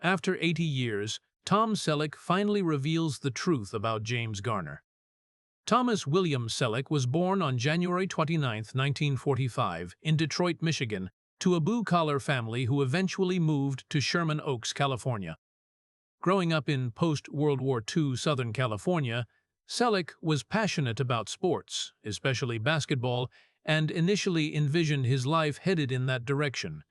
After 80 years, Tom Selleck finally reveals the truth about James Garner. Thomas William Selleck was born on January 29, 1945, in Detroit, Michigan, to a blue-collar family who eventually moved to Sherman Oaks, California. Growing up in post-World War II Southern California, Selleck was passionate about sports, especially basketball, and initially envisioned his life headed in that direction.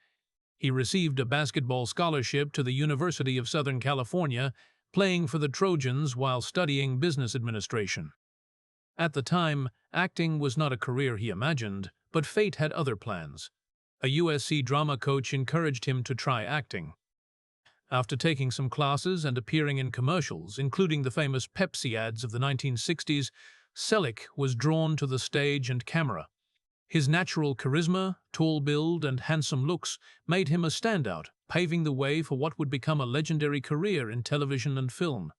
He received a basketball scholarship to the University of Southern California, playing for the Trojans while studying business administration. At the time, acting was not a career he imagined, but fate had other plans. A USC drama coach encouraged him to try acting. After taking some classes and appearing in commercials, including the famous Pepsi ads of the 1960s, Selleck was drawn to the stage and camera. His natural charisma, tall build, and handsome looks made him a standout, paving the way for what would become a legendary career in television and film.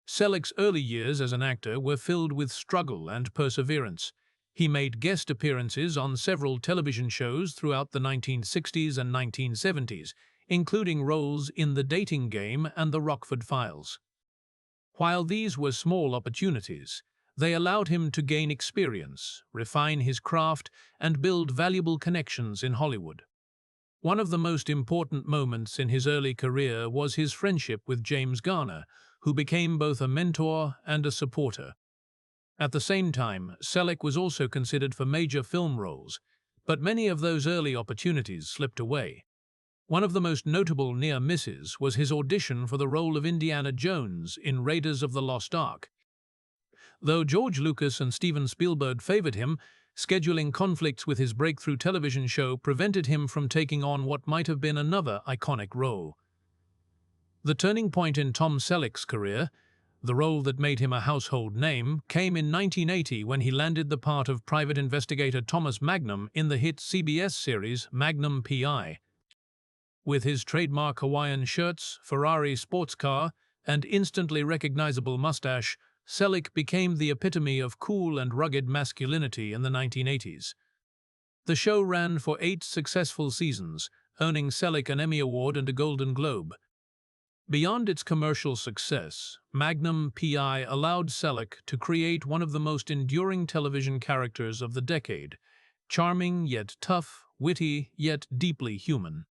Selleck's early years as an actor were filled with struggle and perseverance. He made guest appearances on several television shows throughout the 1960s and 1970s, including roles in The Dating Game and The Rockford Files. While these were small opportunities, they allowed him to gain experience, refine his craft, and build valuable connections in Hollywood. One of the most important moments in his early career was his friendship with James Garner, who became both a mentor and a supporter. At the same time, Selleck was also considered for major film roles, but many of those early opportunities slipped away. One of the most notable near misses was his audition for the role of Indiana Jones in Raiders of the Lost Ark. Though George Lucas and Steven Spielberg favored him, scheduling conflicts with his breakthrough television show prevented him from taking on what might have been another iconic role. The turning point in Tom Selleck's career, the role that made him a household name, came in 1980 when he landed the part of private investigator Thomas Magnum in the hit CBS series Magnum P.I. With his trademark Hawaiian shirts, Ferrari sports car, and instantly recognizable mustache, Selleck became the epitome of cool and rugged masculinity in the 1980s. The show ran for 8 successful seasons, earning Selleck an Emmy Award and a Golden Globe. Beyond its commercial success, Magnum P.I. allowed Selleck to create one of the most enduring television characters of the decade, charming yet tough, witty yet deeply human.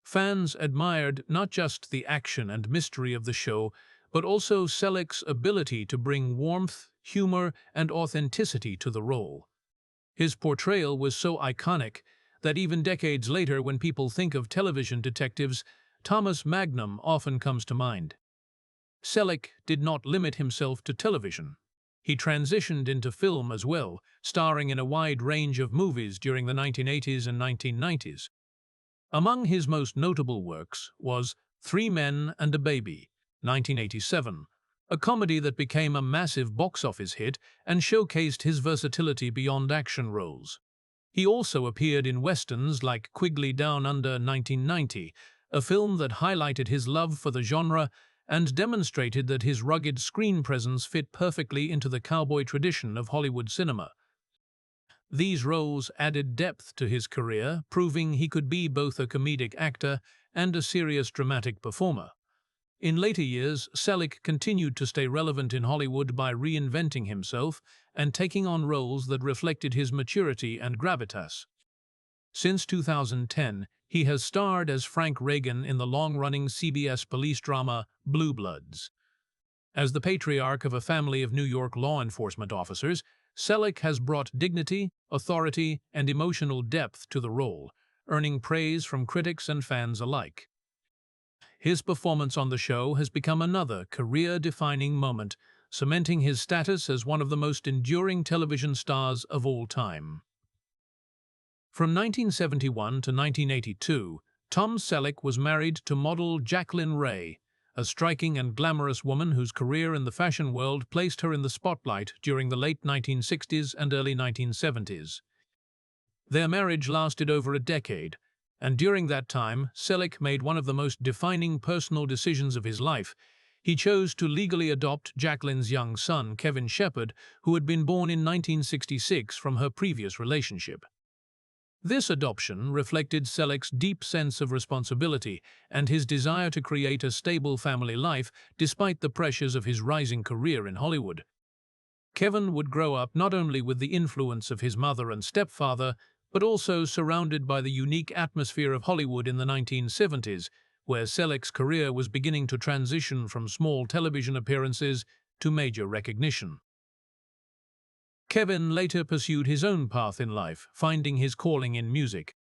Fans admired not just the action and mystery of the show, but also Selleck's ability to bring warmth, humor, and authenticity to the role. His portrayal was so iconic that even decades later, when people think of television detectives, Thomas Magnum often comes to mind. Selleck did not limit himself to television. He transitioned into film as well, starring in a wide range of movies during the 1980s and 1990s. Among his most notable works was 3 Men and a Baby, 1987, a comedy that became a massive box office hit and showcased his versatility beyond action roles. He also appeared in westerns like Quigley Down Under 1990, a film that highlighted his love for the genre and demonstrated that his rugged screen presence fit perfectly into the cowboy tradition of Hollywood cinema. These roles added depth to his career, proving he could be both a comedic actor and a serious dramatic performer. In later years, Selleck continued to stay relevant in Hollywood by reinventing himself and taking on roles that reflected his maturity and gravitas. Since 2010, he has starred as Frank Reagan in the long-running CBS police drama Blue Bloods. As the patriarch of a family of New York law enforcement officers, Selleck has brought dignity, authority, and emotional depth to the role, earning praise from critics and fans alike. His performance on the show has become another career-defining moment, cementing his status as one of the most enduring television stars of all time. From 1971 to 1982, Tom Selleck was married to model Jacqueline Ray, a striking and glamorous woman whose career in the fashion world placed her in the spotlight during the late 1960s and early 1970s. Their marriage lasted over a decade, and during that time, Selleck made one of the most defining personal decisions of his life. He chose to legally adopt Jacqueline's young son, Kevin Shepard, who had been born in 1966 from her previous relationship. This adoption reflected Selleck's deep sense of responsibility and his desire to create a stable family life despite the pressures of his rising career in Hollywood. Kevin would grow up not only with the influence of his mother and stepfather, but also surrounded by the unique atmosphere of Hollywood in the 1970s, where Selleck's career was beginning to transition from small television appearances to major recognition. Kevin later pursued his own path in life, finding his calling in music.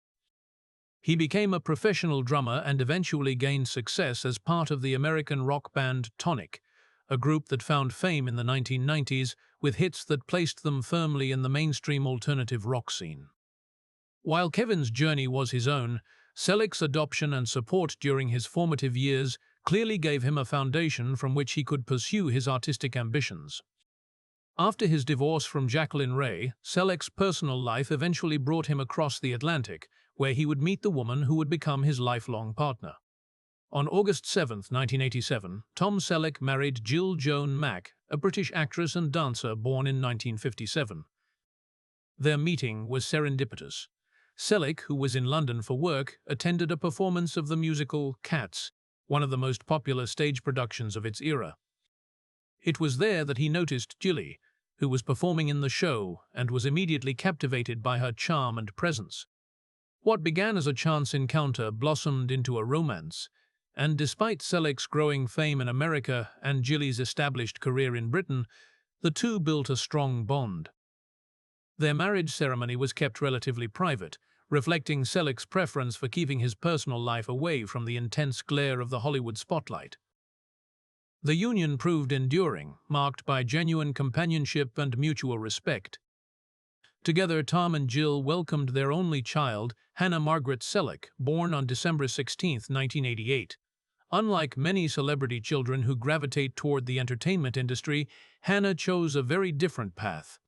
He became a professional drummer and eventually gained success as part of the American rock band Tonic, a group that found fame in the 1990s with hits that placed them firmly in the mainstream alternative rock scene. While Kevin's journey was his own, Selleck's adoption and support during his formative years clearly gave him a foundation from which he could pursue his artistic ambitions. After his divorce from Jacqueline Ray, Selleck's personal life eventually brought him across the Atlantic, where he would meet the woman who would become his lifelong partner. On August 7, 1987, Tom Selleck married Jill Joan Mack, a British actress and dancer born in 1957. Their meeting was serendipitous. Selleck, who was in London for work, attended a performance of the musical Cats, one of the most popular stage productions of its era. It was there that he noticed Jilly, who was performing in the show, and was immediately captivated by her charm and presence. What began as a chance encounter blossomed into a romance, and despite Selleck's growing fame in America and Jilly's established career in Britain, the two built a strong bond. Their marriage ceremony was kept relatively private, reflecting Selleck's preference for keeping his personal life away from the intense glare of the Hollywood spotlight. The union proved enduring, marked by genuine companionship and mutual respect. Together, Tom and Jill welcomed their only child, Hannah Margaret Selleck, born on December 16, 1988. Unlike many celebrity children who gravitate toward the entertainment industry, Hannah chose a very different path.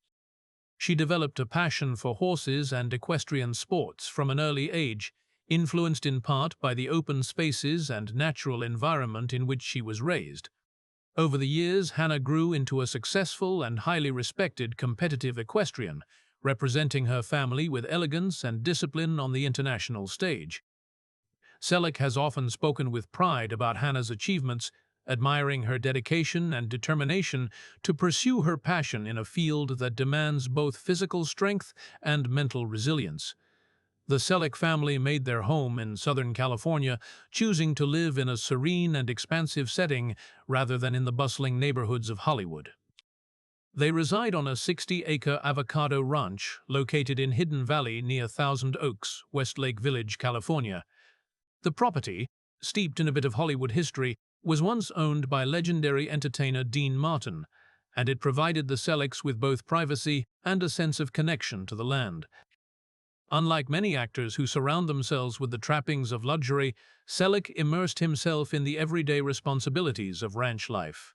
She developed a passion for horses and equestrian sports from an early age, influenced in part by the open spaces and natural environment in which she was raised. Over the years, Hannah grew into a successful and highly respected competitive equestrian, representing her family with elegance and discipline on the international stage. Selleck has often spoken with pride about Hannah's achievements, admiring her dedication and determination to pursue her passion in a field that demands both physical strength and mental resilience. The Selleck family made their home in Southern California, choosing to live in a serene and expansive setting rather than in the bustling neighborhoods of Hollywood. They reside on a 60-acre avocado ranch located in Hidden Valley near Thousand Oaks, Westlake Village, California. The property, steeped in a bit of Hollywood history, was once owned by legendary entertainer Dean Martin, and it provided the Sellecks with both privacy and a sense of connection to the land. Unlike many actors who surround themselves with the trappings of luxury, Selleck immersed himself in the everyday responsibilities of ranch life.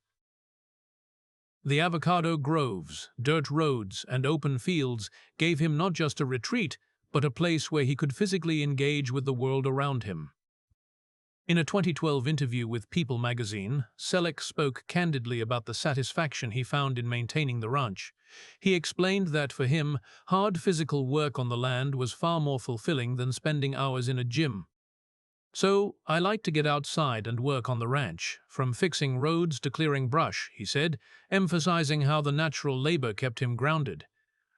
The avocado groves, dirt roads, and open fields gave him not just a retreat, but a place where he could physically engage with the world around him. In a 2012 interview with People magazine, Selleck spoke candidly about the satisfaction he found in maintaining the ranch. He explained that for him, hard physical work on the land was far more fulfilling than spending hours in a gym. "So, I like to get outside and work on the ranch, from fixing roads to clearing brush," he said, emphasizing how the natural labor kept him grounded.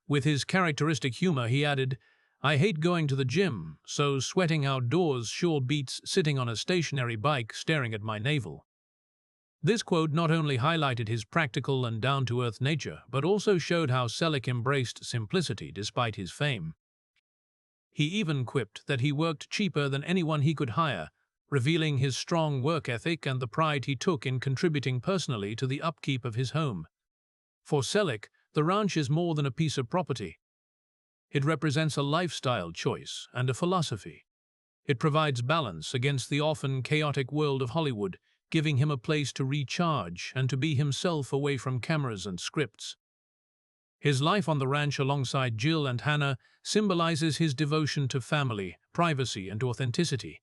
With his characteristic humor, he added, "I hate going to the gym, so sweating outdoors sure beats sitting on a stationary bike staring at my navel." This quote not only highlighted his practical and down-to-earth nature, but also showed how Selleck embraced simplicity despite his fame. He even quipped that he worked cheaper than anyone he could hire, revealing his strong work ethic and the pride he took in contributing personally to the upkeep of his home. For Selleck, the ranch is more than a piece of property. It represents a lifestyle choice and a philosophy. It provides balance against the often chaotic world of Hollywood, giving him a place to recharge and to be himself away from cameras and scripts. His life on the ranch alongside Jill and Hannah symbolizes his devotion to family, privacy, and authenticity,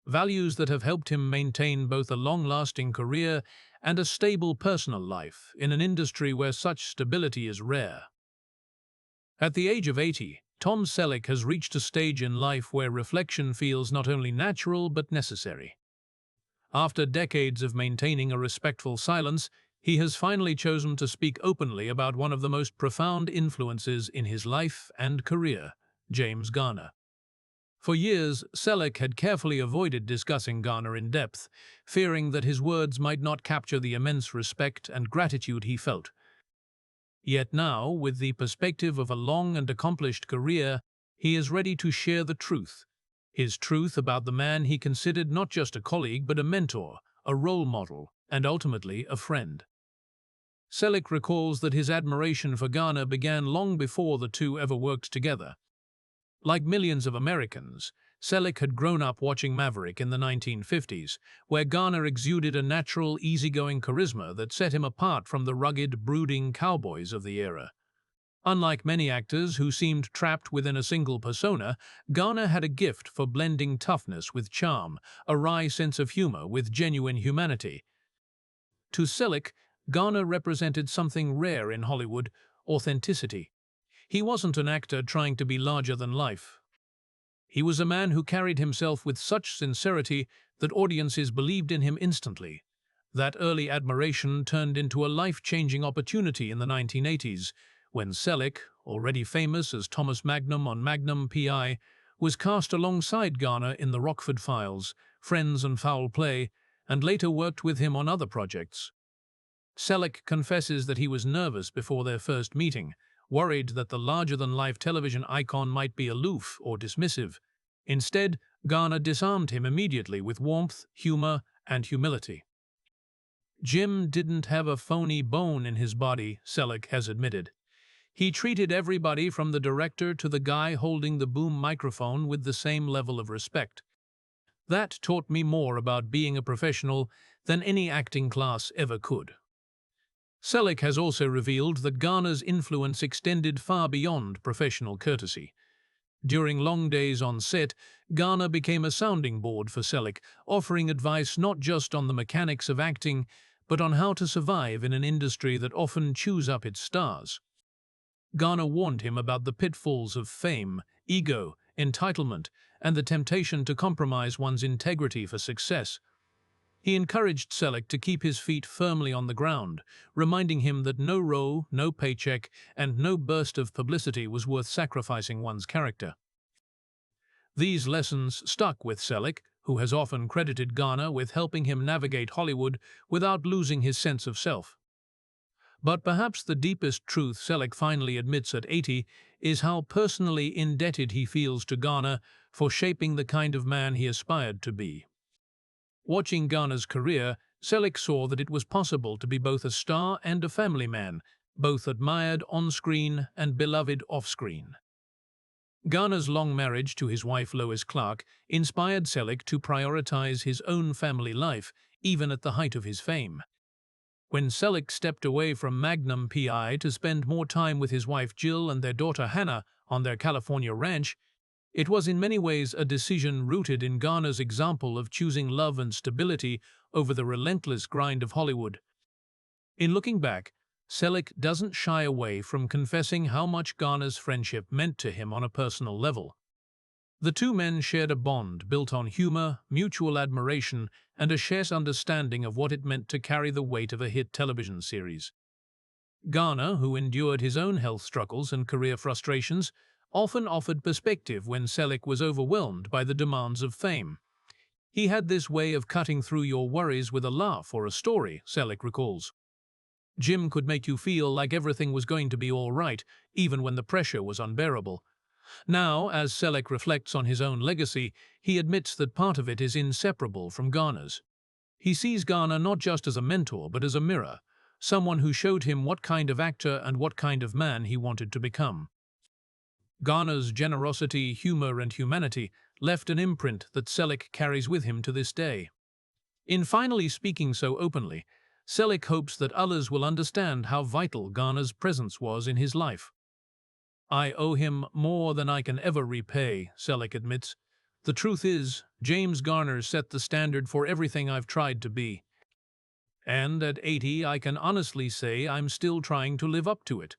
values that have helped him maintain both a long-lasting career and a stable personal life in an industry where such stability is rare. At the age of 80, Tom Selleck has reached a stage in life where reflection feels not only natural but necessary. After decades of maintaining a respectful silence, he has finally chosen to speak openly about one of the most profound influences in his life and career, James Garner. For years, Selleck had carefully avoided discussing Garner in depth, fearing that his words might not capture the immense respect and gratitude he felt. Yet now, with the perspective of a long and accomplished career, he is ready to share the truth. His truth about the man he considered not just a colleague but a mentor, a role model, and ultimately a friend. Selleck recalls that his admiration for Garner began long before the two ever worked together. Like millions of Americans, Selleck had grown up watching Maverick in the 1950s, where Garner exuded a natural, easygoing charisma that set him apart from the rugged, brooding cowboys of the era. Unlike many actors who seemed trapped within a single persona, Garner had a gift for blending toughness with charm, a wry sense of humor with genuine humanity. To Selleck, Garner represented something rare in Hollywood: authenticity. He wasn't an actor trying to be larger than life. He was a man who carried himself with such sincerity that audiences believed in him instantly. That early admiration turned into a life-changing opportunity in the 1980s, when Selleck, already famous as Thomas Magnum on Magnum P.I., was cast alongside Garner in The Rockford Files, Friends and Foul Play, and later worked with him on other projects. Selleck confesses that he was nervous before their first meeting, worried that the larger-than-life television icon might be aloof or dismissive. Instead, Garner disarmed him immediately with warmth, humor, and humility. Jim didn't have a phony bone in his body, Selleck has admitted. He treated everybody from the director to the guy holding the boom microphone with the same level of respect. That taught me more about being a professional than any acting class ever could. Selleck has also revealed that Garner's influence extended far beyond professional courtesy. During long days on set, Garner became a sounding board for Selleck, offering advice not just on the mechanics of acting, but on how to survive in an industry that often chews up its stars. Garner warned him about the pitfalls of fame, ego, entitlement, and the temptation to compromise one's integrity for success. He encouraged Selleck to keep his feet firmly on the ground, reminding him that no role, no paycheck, and no burst of publicity was worth sacrificing one's character. These lessons stuck with Selleck, who has often credited Garner with helping him navigate Hollywood without losing his sense of self. But perhaps the deepest truth Selleck finally admits at 80 is how personally indebted he feels to Garner for shaping the kind of man he aspired to be. Watching Garner's career, Selleck saw that it was possible to be both a star and a family man, both admired on-screen and beloved off-screen. Garner's long marriage to his wife Lois Clark inspired Selleck to prioritize his own family life, even at the height of his fame. When Selleck stepped away from Magnum P.I. to spend more time with his wife Jill and their daughter Hannah on their California ranch, it was in many ways a decision rooted in Garner's example of choosing love and stability over the relentless grind of Hollywood. In looking back, Selleck doesn't shy away from confessing how much Garner's friendship meant to him on a personal level. The two men shared a bond built on humor, mutual admiration, and a shared understanding of what it meant to carry the weight of a hit television series. Garner, who endured his own health struggles and career frustrations, often offered perspective when Selleck was overwhelmed by the demands of fame. He had this way of cutting through your worries with a laugh or a story, Selleck recalls. Jim could make you feel like everything was going to be all right, even when the pressure was unbearable. Now, as Selleck reflects on his own legacy, he admits that part of it is inseparable from Garner's. He sees Garner not just as a mentor, but as a mirror, someone who showed him what kind of actor and what kind of man he wanted to become. Garner's generosity, humor, and humanity left an imprint that Selleck carries with him to this day. In finally speaking so openly, Selleck hopes that others will understand how vital Garner's presence was in his life. "I owe him more than I can ever repay," Selleck admits. "The truth is, James Garner set the standard for everything I've tried to be. And at 80, I can honestly say I'm still trying to live up to it."